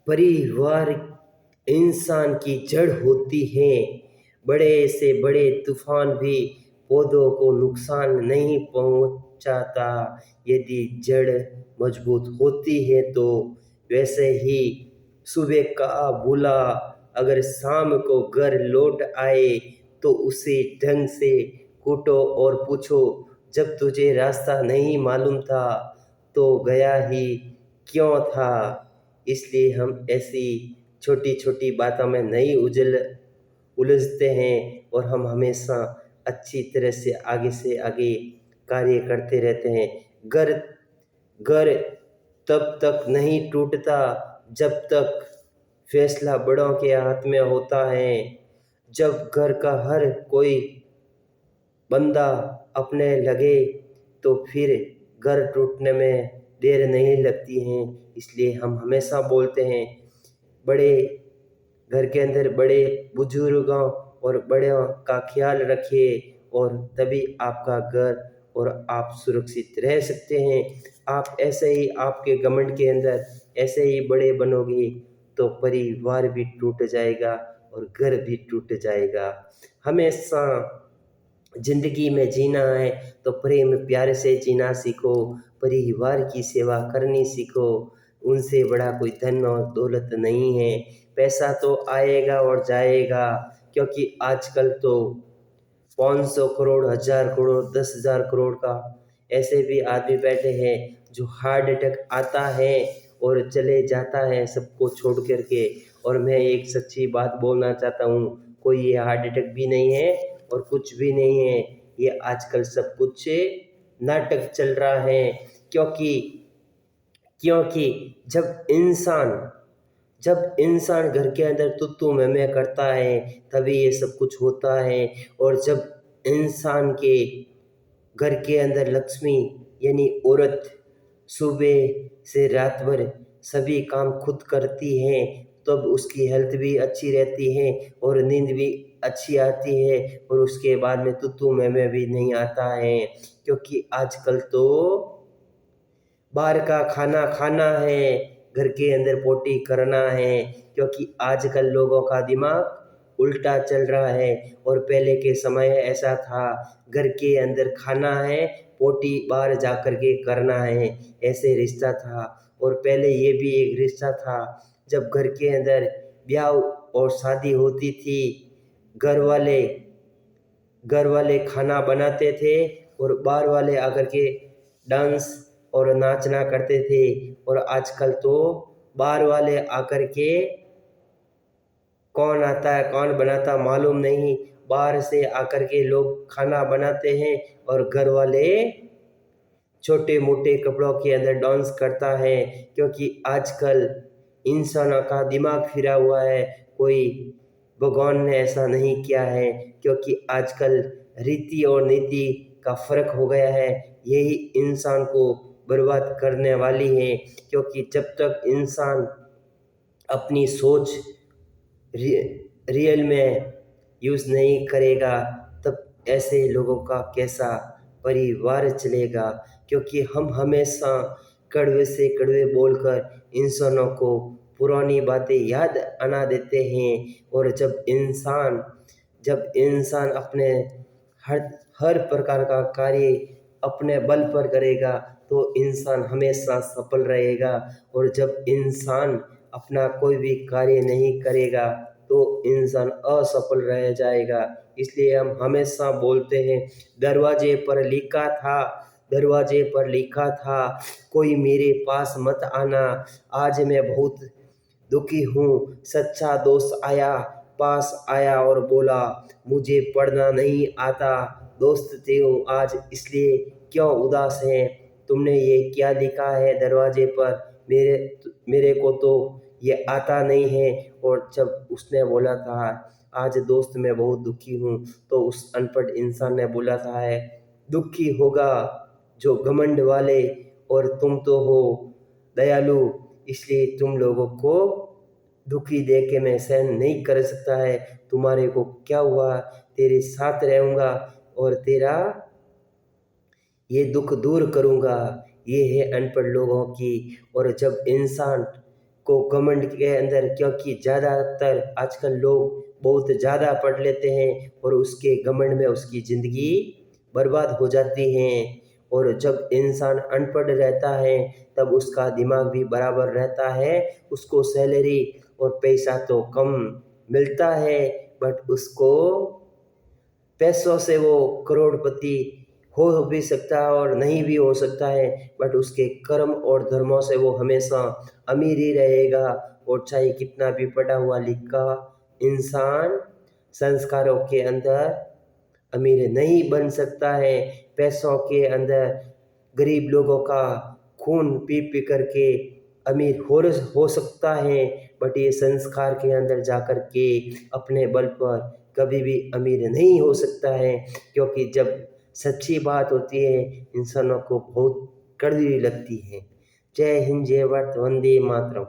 परिवार इंसान की जड़ होती है। बड़े से बड़े तूफान भी पौधों को नुकसान नहीं पहुंचाता यदि जड़ मजबूत होती है तो। वैसे ही सुबह का भूला अगर शाम को घर लौट आए तो उसे ढंग से कूटो और पूछो, जब तुझे रास्ता नहीं मालूम था तो गया ही क्यों था। इसलिए हम ऐसी छोटी छोटी बातों में नहीं उलझते हैं और हम हमेशा अच्छी तरह से आगे कार्य करते रहते हैं। घर घर तब तक नहीं टूटता जब तक फैसला बड़ों के हाथ में होता है। जब घर का हर कोई बंदा अपने लगे तो फिर घर टूटने में देर नहीं लगती है। इसलिए हम हमेशा बोलते हैं, बड़े घर के अंदर बड़े बुजुर्गों और बड़ों का ख्याल रखिए और तभी आपका घर और आप सुरक्षित रह सकते हैं। आप ऐसे ही आपके घमंड के अंदर ऐसे ही बड़े बनोगे तो परिवार भी टूट जाएगा और घर भी टूट जाएगा। हमेशा जिंदगी में जीना है तो प्रेम प्यार से जीना सीखो, परिवार की सेवा करनी सीखो। उनसे बड़ा कोई धन और दौलत नहीं है। पैसा तो आएगा और जाएगा, क्योंकि आजकल तो 500 करोड़, 1000 करोड़, 10,000 करोड़ का ऐसे भी आदमी बैठे हैं जो हार्ट अटैक आता है और चले जाता है सबको छोड़ करके। और मैं एक सच्ची बात बोलना चाहता हूँ, कोई ये हार्ट अटैक भी नहीं है और कुछ भी नहीं है। ये आजकल सब कुछ नाटक चल रहा है। क्योंकि क्योंकि जब इंसान घर के अंदर तू मैं करता है तभी ये सब कुछ होता है। और जब इंसान के घर के अंदर लक्ष्मी यानी औरत सुबह से रात भर सभी काम खुद करती है तब उसकी हेल्थ भी अच्छी रहती है और नींद भी अच्छी आती है और उसके बाद में तू मैं भी नहीं आता है। क्योंकि आजकल तो बाहर का खाना खाना है, घर के अंदर पोटी करना है। क्योंकि आजकल लोगों का दिमाग उल्टा चल रहा है और पहले के समय ऐसा था, घर के अंदर खाना है, पोटी बाहर जा कर के करना है, ऐसे रिश्ता था। और पहले ये भी एक रिश्ता था, जब घर के अंदर ब्याह और शादी होती थी, घर वाले घर वाले खाना बनाते थे और बाहर वाले आकर के डांस और नाचना करते थे। और आजकल तो बाहर वाले आकर के कौन आता है कौन बनाता मालूम नहीं, बाहर से आकर के लोग खाना बनाते हैं और घर वाले छोटे मोटे कपड़ों के अंदर डांस करता है। क्योंकि आजकल इंसानों का दिमाग फिरा हुआ है, कोई भगवान ने ऐसा नहीं किया है। क्योंकि आजकल रीति और नीति का फर्क हो गया है, यही इंसान को बर्बाद करने वाली है। क्योंकि जब तक इंसान अपनी सोच रियल में यूज़ नहीं करेगा तब ऐसे लोगों का कैसा परिवार चलेगा। क्योंकि हम हमेशा कड़वे से कड़वे बोलकर इंसानों को पुरानी बातें याद आना देते हैं। और जब इंसान अपने हर हर प्रकार का कार्य अपने बल पर करेगा तो इंसान हमेशा सफल रहेगा। और जब इंसान अपना कोई भी कार्य नहीं करेगा तो इंसान असफल रह जाएगा। इसलिए हम हमेशा बोलते हैं, दरवाजे पर लिखा था कोई मेरे पास मत आना, आज मैं बहुत दुखी हूँ। सच्चा दोस्त आया, पास आया और बोला मुझे पढ़ना नहीं आता। दोस्त थे हो आज इसलिए क्यों उदास हैं, तुमने ये क्या लिखा है दरवाजे पर, मेरे को तो ये आता नहीं है। और जब उसने बोला था आज दोस्त मैं बहुत दुखी हूँ तो उस अनपढ़ इंसान ने बोला था है, दुखी होगा जो घमंड वाले, और तुम तो हो दयालु, इसलिए तुम लोगों को दुखी देख के मैं सहन नहीं कर सकता है। तुम्हारे को क्या हुआ, तेरे साथ रहूँगा और तेरा ये दुख दूर करूँगा। ये है अनपढ़ लोगों की। और जब इंसान को घमंड के अंदर, क्योंकि ज़्यादातर आजकल लोग बहुत ज़्यादा पढ़ लेते हैं और उसके घमंड में उसकी ज़िंदगी बर्बाद हो जाती है। और जब इंसान अनपढ़ रहता है तब उसका दिमाग भी बराबर रहता है, उसको सैलरी और पैसा तो कम मिलता है, बट उसको पैसों से वो करोड़पति हो भी सकता है और नहीं भी हो सकता है, बट उसके कर्म और धर्मों से वो हमेशा अमीर ही रहेगा। और चाहे कितना भी पढ़ा हुआ लिखा इंसान संस्कारों के अंदर अमीर नहीं बन सकता है। पैसों के अंदर गरीब लोगों का खून पी पी करके अमीर हो सकता है, बट ये संस्कार के अंदर जाकर के अपने बल पर कभी भी अमीर नहीं हो सकता है, क्योंकि जब सच्ची बात होती है इंसानों को बहुत कड़वी लगती है। जय हिंद, जय भारत, वंदे मातरम।